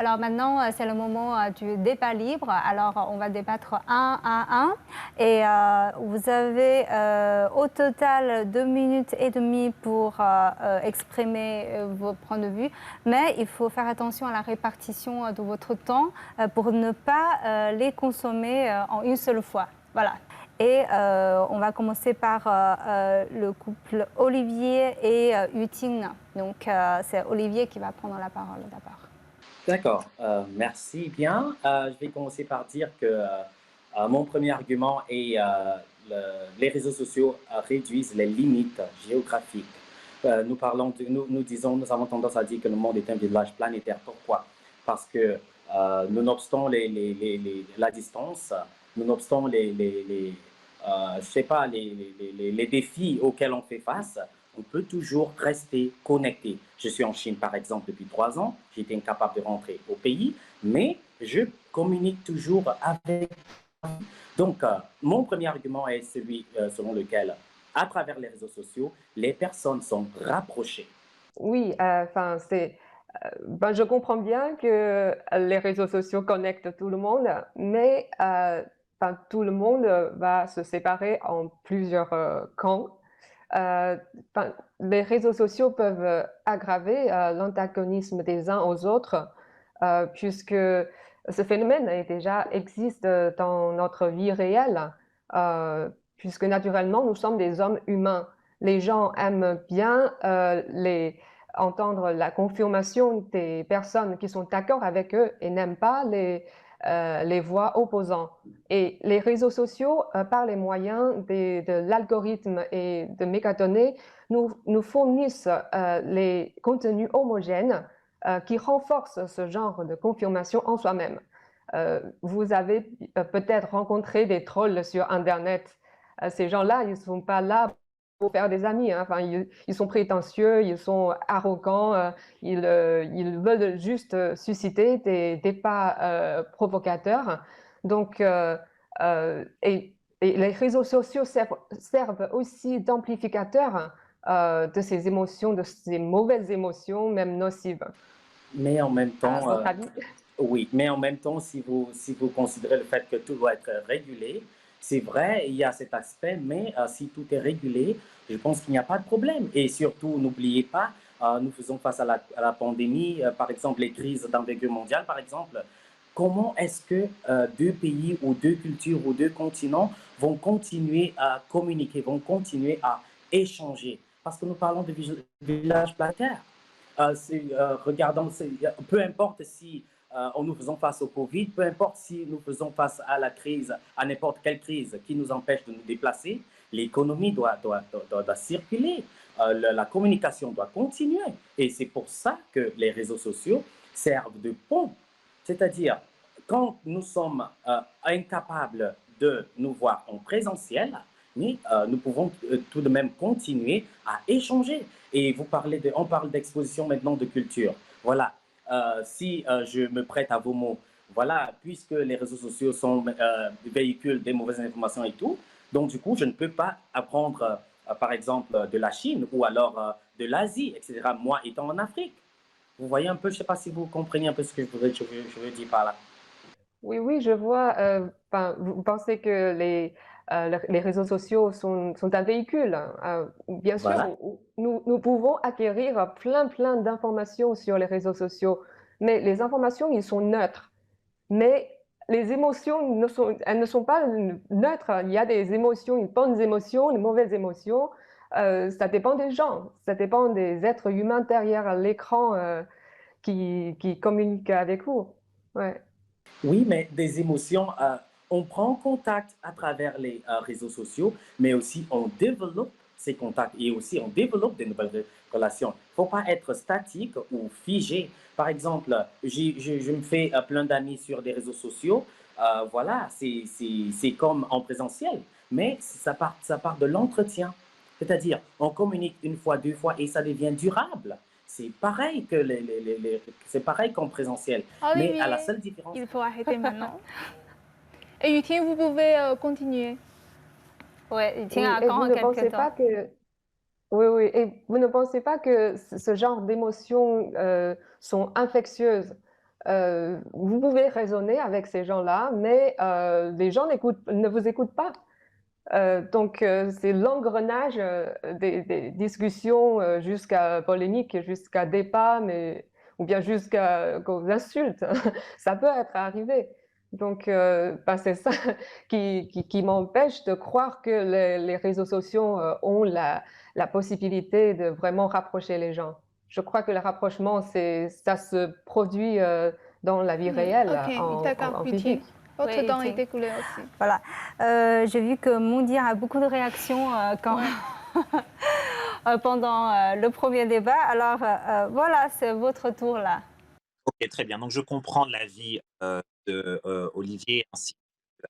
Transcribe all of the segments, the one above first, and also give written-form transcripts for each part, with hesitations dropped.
Alors maintenant, c'est le moment du débat libre. Alors, on va débattre un à un. Et vous avez au total 2 minutes et demie pour exprimer vos points de vue. Mais il faut faire attention à la répartition de votre temps pour ne pas les consommer en une seule fois. Voilà. Et on va commencer par le couple Olivier et Yutine. Donc, c'est Olivier qui va prendre la parole d'abord. D'accord, merci bien. Je vais commencer par dire que mon premier argument est les réseaux sociaux réduisent les limites géographiques. Nous disons, nous avons tendance à dire que le monde est un village planétaire. Pourquoi? Parce que nonobstant la distance, nonobstant je sais pas, les défis auxquels on fait face, on peut toujours rester connecté. Je suis en Chine, par exemple, depuis 3 ans. J'étais incapable de rentrer au pays, mais je communique toujours avec. Donc, mon premier argument est celui selon lequel, à travers les réseaux sociaux, les personnes sont rapprochées. Oui, enfin, ben, je comprends bien que les réseaux sociaux connectent tout le monde, mais enfin, tout le monde va se séparer en plusieurs camps. Enfin, les réseaux sociaux peuvent aggraver l'antagonisme des uns aux autres, puisque ce phénomène déjà existe dans notre vie réelle, puisque naturellement, nous sommes des hommes humains. Les gens aiment bien entendre la confirmation des personnes qui sont d'accord avec eux et n'aiment pas les voix opposantes. Et les réseaux sociaux, par les moyens de l'algorithme et de mégadonnées, nous fournissent les contenus homogènes qui renforcent ce genre de confirmation en soi-même. Vous avez peut-être rencontré des trolls sur Internet. Ces gens-là, ils ne sont pas là pour faire des amis, hein. Enfin, ils sont prétentieux, ils sont arrogants, ils veulent juste susciter des débats provocateurs. Donc, et les réseaux sociaux servent aussi d'amplificateurs de ces émotions, de ces mauvaises émotions, même nocives. Mais en même À temps, votre avis? oui, mais en même temps, si vous considérez le fait que tout doit être régulé, c'est vrai, il y a cet aspect, mais si tout est régulé, je pense qu'il n'y a pas de problème. Et surtout, n'oubliez pas, nous faisons face à la pandémie, par exemple, les crises d'envergure mondiale, par exemple. Comment est-ce que deux pays ou deux cultures ou deux continents vont continuer à communiquer, vont continuer à échanger? Parce que nous parlons de village planétaire. Regardons, peu importe si nous faisons face au Covid, peu importe si nous faisons face à la crise, à n'importe quelle crise qui nous empêche de nous déplacer, l'économie doit circuler, la communication doit continuer. Et c'est pour ça que les réseaux sociaux servent de pont. C'est-à-dire, quand nous sommes incapables de nous voir en présentiel, mais nous pouvons tout de même continuer à échanger. Et on parle d'exposition maintenant de culture. Voilà, si je me prête à vos mots, voilà, puisque les réseaux sociaux véhiculent des mauvaises informations et tout, donc du coup, je ne peux pas apprendre, par exemple, de la Chine ou alors de l'Asie, etc., moi étant en Afrique. Vous voyez un peu, je ne sais pas si vous comprenez un peu ce que je veux dire par là. Oui, oui, je vois. Enfin, vous pensez que les réseaux sociaux sont un véhicule, hein. Bien sûr, Voilà. nous pouvons acquérir plein d'informations sur les réseaux sociaux, mais les informations, ils sont neutres. Mais les émotions, elles ne sont pas neutres. Il y a des émotions, une bonnes émotions, une mauvaise émotion. Ça dépend des gens, ça dépend des êtres humains derrière l'écran qui communiquent avec vous. Ouais. Oui, mais des émotions, on prend contact à travers les réseaux sociaux, mais aussi on développe ces contacts et aussi on développe de nouvelles relations. Il ne faut pas être statique ou figé. Par exemple, je me fais plein d'amis sur des réseaux sociaux. Voilà, c'est comme en présentiel, mais ça part de l'entretien. C'est-à-dire, on communique une fois, deux fois et ça devient durable. C'est pareil c'est pareil qu'en présentiel. Mais à la Olivier, seule différence. il faut arrêter maintenant. Et Yutien, vous pouvez continuer. Ouais, Yutien Oui, a et vous encore ne quelques pensez temps. pas que oui, oui, et vous ne pensez pas que ce genre d'émotions sont infectieuses? vous pouvez raisonner avec ces gens-là, mais les gens ne vous écoutent pas. Donc, c'est l'engrenage des discussions jusqu'à polémique, jusqu'à débat, ou bien jusqu'aux insultes. Ça peut être arrivé. Donc, c'est ça qui m'empêche de croire que les réseaux sociaux ont la possibilité de vraiment rapprocher les gens. Je crois que le rapprochement, ça se produit dans la vie réelle, Ok, d'accord, en Eugene. physique. Votre Oui, temps Eugene. est écoulé aussi. Voilà. J'ai vu que Moundir a beaucoup de réactions quand pendant le premier débat. Alors voilà, c'est votre tour là. Ok, très bien. Donc, je comprends l'avis de Olivier ainsi que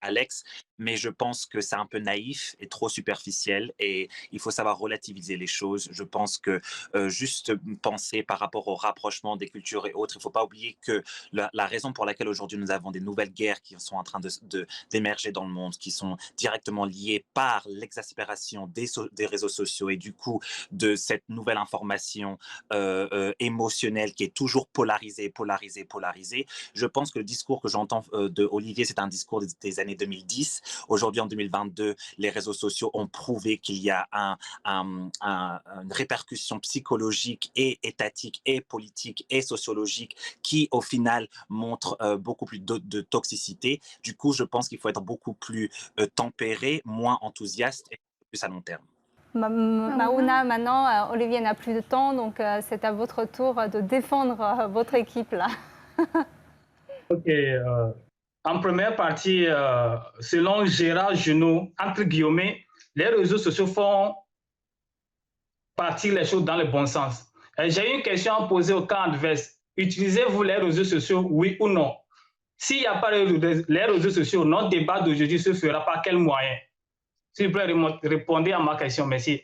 Alex, mais je pense que c'est un peu naïf et trop superficiel et il faut savoir relativiser les choses. Je pense que juste penser par rapport au rapprochement des cultures et autres, il ne faut pas oublier que la raison pour laquelle aujourd'hui nous avons des nouvelles guerres qui sont en train d'émerger dans le monde, qui sont directement liées par l'exaspération des réseaux sociaux et du coup de cette nouvelle information émotionnelle qui est toujours polarisée. Je pense que le discours que j'entends de Olivier, c'est un discours des années 2010. Aujourd'hui, en 2022, les réseaux sociaux ont prouvé qu'il y a une répercussion psychologique et étatique et politique et sociologique qui, au final, montre beaucoup plus de toxicité. Du coup, je pense qu'il faut être beaucoup plus tempéré, moins enthousiaste et plus à long terme. Maouna, maintenant, Olivier n'a plus de temps, donc c'est à votre tour de défendre votre équipe là. Ok. En première partie, selon Gérard Genot, entre guillemets, les réseaux sociaux font partir les choses dans le bon sens. J'ai une question à poser au camp adverse. Utilisez-vous les réseaux sociaux, oui ou non? S'il n'y a pas les réseaux sociaux, notre débat d'aujourd'hui se fera par quel moyen? S'il vous plaît, répondez à ma question. Merci.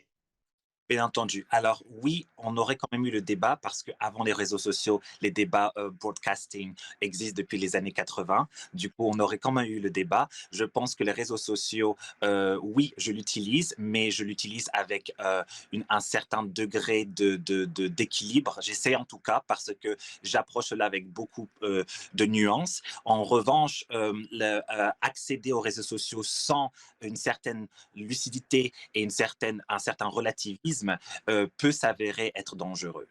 Bien entendu. Alors oui, on aurait quand même eu le débat parce qu'avant les réseaux sociaux, les débats broadcasting existent depuis les années 80. Du coup, on aurait quand même eu le débat. Je pense que les réseaux sociaux, oui, je l'utilise, mais je l'utilise avec un certain degré d'équilibre. J'essaie en tout cas parce que j'approche cela avec beaucoup de nuances. En revanche, accéder aux réseaux sociaux sans une certaine lucidité et un certain relativisme peut s'avérer être dangereux.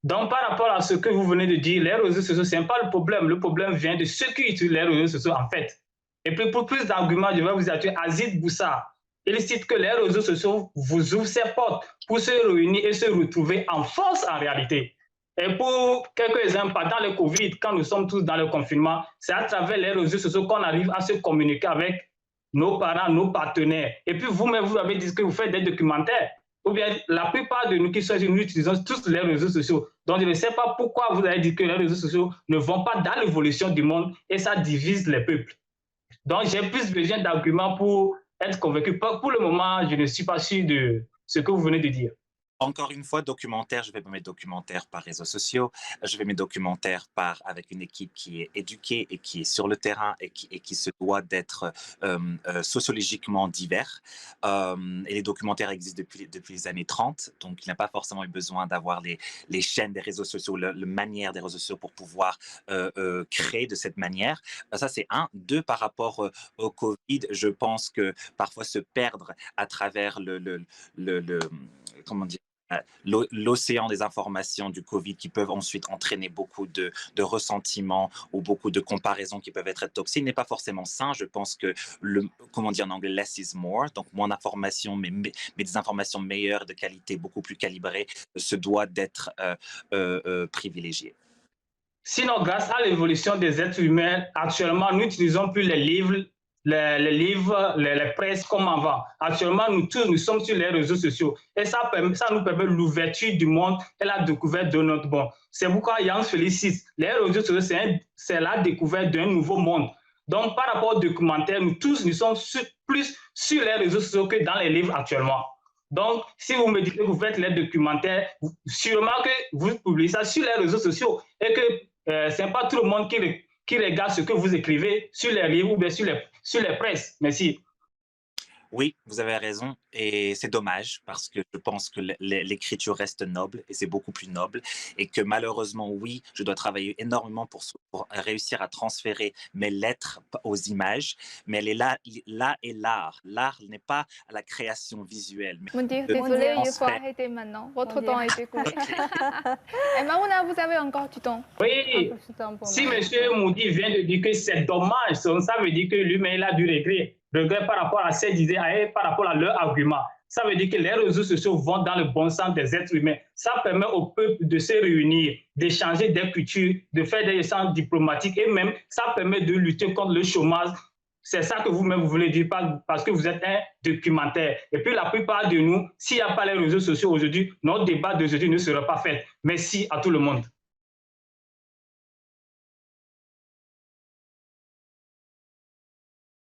Donc, par rapport à ce que vous venez de dire, les réseaux sociaux, ce n'est pas le problème. Le problème vient de ceux qui utilisent les réseaux sociaux, en fait. Et puis, pour plus d'arguments, je vais vous attirer Azid Boussa. Il cite que les réseaux sociaux vous ouvrent ces portes pour se réunir et se retrouver en force en réalité. Et pour quelques exemples, pendant le Covid, quand nous sommes tous dans le confinement, c'est à travers les réseaux sociaux qu'on arrive à se communiquer avec nos parents, nos partenaires. Et puis, vous-même, vous avez dit que vous faites des documentaires. Ou bien la plupart de nous qui sommes, nous utilisons tous les réseaux sociaux. Donc, je ne sais pas pourquoi vous avez dit que les réseaux sociaux ne vont pas dans l'évolution du monde et ça divise les peuples. Donc, j'ai plus besoin d'arguments pour être convaincu. Pour le moment, je ne suis pas sûr de ce que vous venez de dire. Encore une fois, documentaire, je vais pas mes documentaires par réseaux sociaux, je vais mes documentaires avec une équipe qui est éduquée et qui est sur le terrain et qui se doit d'être sociologiquement divers. Et les documentaires existent depuis les années 30, donc il n'y a pas forcément eu besoin d'avoir les chaînes des réseaux sociaux, la manière des réseaux sociaux pour pouvoir créer de cette manière. Ça, c'est un. Deux, par rapport au Covid, je pense que parfois se perdre à travers comment dire, l'océan des informations du Covid qui peuvent ensuite entraîner beaucoup de ressentiments ou beaucoup de comparaisons qui peuvent être toxiques n'est pas forcément sain. Je pense que, comment dire en anglais, less is more, donc moins d'informations, mais des informations meilleures, de qualité beaucoup plus calibrées, se doit d'être privilégié. Sinon, grâce à l'évolution des êtres humains, actuellement, nous n'utilisons plus les livres, les presses comme avant. Actuellement, nous tous, nous sommes sur les réseaux sociaux et ça nous permet l'ouverture du monde et la découverte de notre monde. C'est pourquoi Jan félicite. Les réseaux sociaux, c'est la découverte d'un nouveau monde. Donc, par rapport au documentaire, nous tous, nous sommes plus sur les réseaux sociaux que dans les livres actuellement. Donc, si vous me dites que vous faites les documentaires, sûrement que vous publiez ça sur les réseaux sociaux et que ce n'est pas tout le monde qui regarde ce que vous écrivez sur les livres ou bien sur les presses. Merci. Oui, vous avez raison et c'est dommage parce que je pense que l'écriture reste noble et c'est beaucoup plus noble et que malheureusement, oui, je dois travailler énormément pour réussir à transférer mes lettres aux images, mais elle est là est l'art. L'art n'est pas à la création visuelle. Mais Mon Dieu, le désolé, il faut transfert. arrêter maintenant. Votre Mon temps Dieu. est écoulé. Et Mamouna, vous avez encore du temps. Un Oui, peu de temps pour si moi. M. Moudi vient de dire que c'est dommage, ça veut dire que lui-même il a du regret par rapport à ses idées, par rapport à leurs arguments. Ça veut dire que les réseaux sociaux vont dans le bon sens des êtres humains. Ça permet au peuple de se réunir, d'échanger des cultures, de faire des échanges diplomatiques et même ça permet de lutter contre le chômage. C'est ça que vous-même vous voulez dire parce que vous êtes un documentaire. Et puis la plupart de nous, s'il n'y a pas les réseaux sociaux aujourd'hui, notre débat d'aujourd'hui ne sera pas fait. Merci à tout le monde.